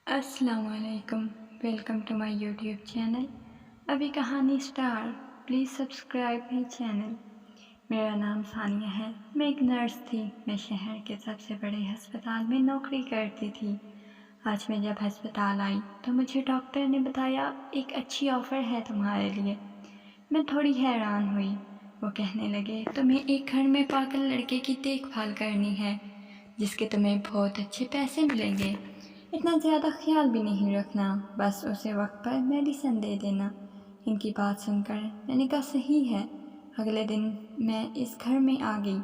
السلام علیکم، welcome to my YouTube channel ابھی کہانی star. Please subscribe my channel. میرا نام ثانیہ ہے. میں ایک نرس تھی. میں شہر کے سب سے بڑے ہسپتال میں نوکری کرتی تھی. آج میں جب ہسپتال آئی تو مجھے ڈاکٹر نے بتایا ایک اچھی آفر ہے تمہارے لیے. میں تھوڑی حیران ہوئی. وہ کہنے لگے تمہیں ایک گھر میں پاگل لڑکے کی دیکھ بھال کرنی ہے جس کے تمہیں بہت اچھے پیسے ملیں گے. اتنا زیادہ خیال بھی نہیں رکھنا، بس اسے وقت پر میڈیسن دے دینا. ان کی بات سن کر میں نے کہا صحیح ہے. اگلے دن میں اس گھر میں آ گئی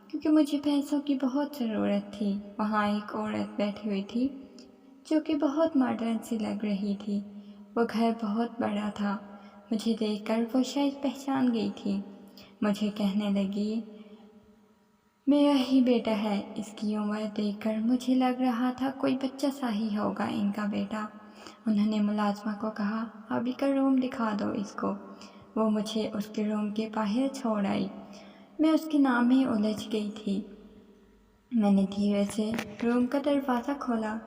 کیونکہ مجھے پیسوں کی بہت ضرورت تھی. وہاں ایک عورت بیٹھی ہوئی تھی جو کہ بہت ماڈرن سی لگ رہی تھی. وہ گھر بہت بڑا تھا. مجھے دیکھ کر وہ شاید پہچان گئی تھی. مجھے کہنے لگی میرا ہی بیٹا ہے. اس کی عمر دیکھ کر مجھے لگ رہا تھا کوئی بچہ سا ہی ہوگا ان کا بیٹا. انہوں نے ملازمہ کو کہا ابھی کا روم دکھا دو اس کو. وہ مجھے اس کے روم کے باہر چھوڑ آئی. میں اس کے نام میں الجھ گئی تھی. میں نے دھیرے سے روم کا دروازہ کھولا.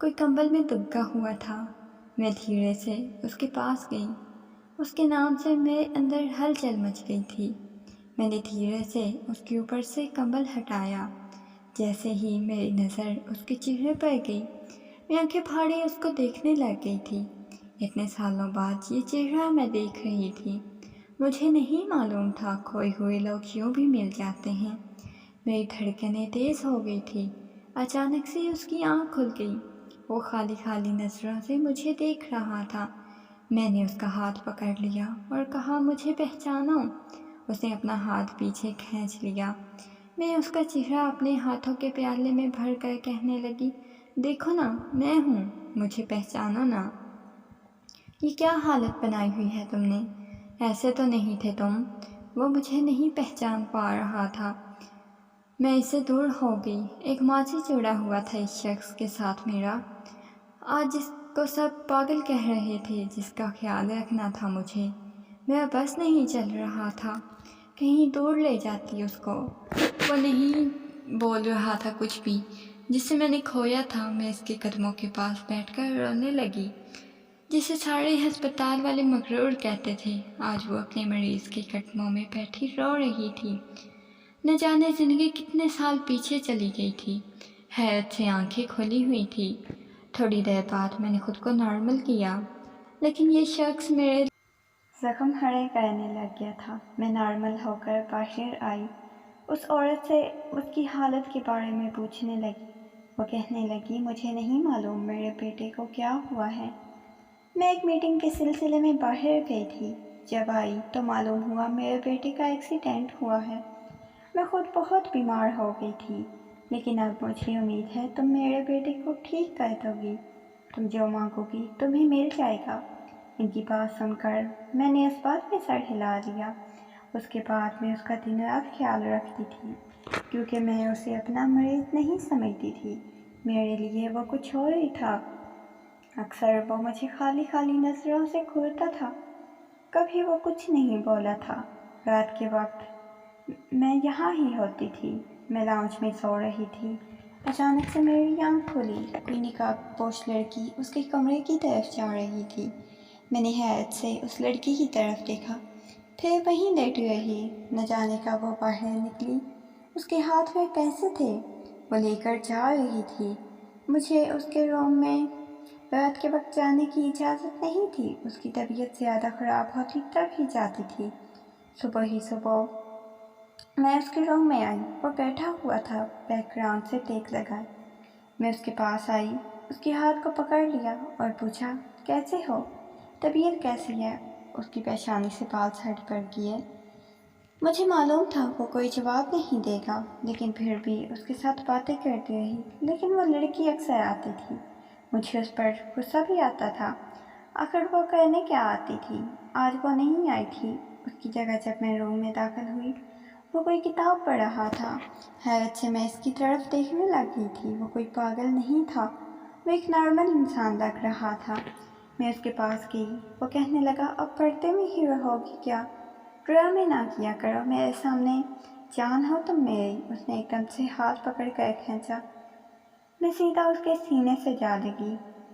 کوئی کمبل میں دبکا ہوا تھا. میں دھیرے سے اس کے پاس گئی. اس کے نام سے میرے اندر ہلچل مچ گئی تھی. میں نے دھیرے سے اس کے اوپر سے کمبل ہٹایا. جیسے ہی میری نظر اس کے چہرے پر گئی میں آنکھیں پھاڑے اس کو دیکھنے لگ گئی تھی. اتنے سالوں بعد یہ چہرہ میں دیکھ رہی تھی. مجھے نہیں معلوم تھا کھوئے ہوئے لوگ یوں بھی مل جاتے ہیں. میری دھڑکنیں تیز ہو گئی تھی. اچانک سے اس کی آنکھ کھل گئی. وہ خالی خالی نظروں سے مجھے دیکھ رہا تھا. میں نے اس کا ہاتھ پکڑ لیا اور کہا مجھے پہچانو. اس نے اپنا ہاتھ پیچھے کھینچ لیا. میں اس کا چہرہ اپنے ہاتھوں کے پیالے میں بھر کر کہنے لگی دیکھو نا میں ہوں، مجھے پہچانو نا. یہ کیا حالت بنائی ہوئی ہے تم نے؟ ایسے تو نہیں تھے تم. وہ مجھے نہیں پہچان پا رہا تھا. میں اس سے دور ہو گئی. ایک ماضی جڑا ہوا تھا اس شخص کے ساتھ میرا. آج جس کو سب پاگل کہہ رہے تھے جس کا خیال رکھنا تھا مجھے. میرا بس نہیں چل رہا تھا. کہیں دور لے جاتی اس کو. وہ نہیں بول رہا تھا کچھ بھی. جسے میں نے کھویا تھا. میں اس کے قدموں کے پاس بیٹھ کر رونے لگی. جسے سارے ہسپتال والے مغرور کہتے تھے آج وہ اپنے مریض کے قدموں میں بیٹھی رو رہی تھی. نہ جانے زندگی کتنے سال پیچھے چلی گئی تھی. حیرت سے آنکھیں کھلی ہوئی تھی. تھوڑی دیر بعد میں نے خود کو نارمل کیا لیکن یہ شخص میرے زخم ہرے کرنے لگ گیا تھا. میں نارمل ہو کر باہر آئی. اس عورت سے اس کی حالت کے بارے میں پوچھنے لگی. وہ کہنے لگی مجھے نہیں معلوم میرے بیٹے کو کیا ہوا ہے. میں ایک میٹنگ کے سلسلے میں باہر گئی تھی. جب آئی تو معلوم ہوا میرے بیٹے کا ایکسیڈنٹ ہوا ہے. میں خود بہت بیمار ہو گئی تھی لیکن اب مجھے امید ہے تم میرے بیٹے کو ٹھیک کر دو گی. تم جو مانگو گی تمہیں مل جائے گا. ان کی بات سن کر میں نے اس بات میں سر ہلا دیا. اس کے بعد میں اس کا دن رات خیال رکھتی تھی کیونکہ میں اسے اپنا مریض نہیں سمجھتی تھی. میرے لیے وہ کچھ اور ہی تھا. اکثر وہ مجھے خالی خالی نظروں سے گھورتا تھا. کبھی وہ کچھ نہیں بولا تھا. رات کے وقت میں یہاں ہی ہوتی تھی. میں لاؤنج میں سو رہی تھی. اچانک سے میری آنکھ کھلی. کوئی نقاب پوش لڑکی اس کے کمرے کی طرف جا رہی تھی. میں نے حیرت سے اس لڑکی کی طرف دیکھا پھر وہیں لیٹی رہی. نہ جانے کب وہ باہر نکلی. اس کے ہاتھ میں پیسے تھے. وہ لے کر جا رہی تھی. مجھے اس کے روم میں رات کے وقت جانے کی اجازت نہیں تھی. اس کی طبیعت زیادہ خراب ہوتی تب ہی جاتی تھی. صبح ہی صبح میں اس کے روم میں آئی. وہ بیٹھا ہوا تھا بیک گراؤنڈ سے ٹیک لگائے. میں اس کے پاس آئی. اس کے ہاتھ کو پکڑ لیا اور پوچھا کیسے ہو؟ طبیعت کیسی ہے؟ اس کی پیشانی سے بال سائڈ پر کیے. مجھے معلوم تھا وہ کوئی جواب نہیں دے گا لیکن پھر بھی اس کے ساتھ باتیں کرتی رہی. لیکن وہ لڑکی اکثر آتی تھی. مجھے اس پر غصہ بھی آتا تھا. آخر وہ کرنے کیا آتی تھی؟ آج وہ نہیں آئی تھی. اس کی جگہ جب میں روم میں داخل ہوئی وہ کوئی کتاب پڑھ رہا تھا. حیرت سے میں اس کی طرف دیکھنے لگی تھی. وہ کوئی پاگل نہیں تھا. وہ ایک نارمل انسان لگ رہا تھا. میں اس کے پاس گئی. وہ کہنے لگا اب پڑھتے میں ہی رہو گی کیا؟ ڈرامے نہ کیا کرو میرے سامنے. جان ہو تم میری. اس نے ایک دم سے ہاتھ پکڑ کر کھینچا. میں سیدھا اس کے سینے سے جا لگی.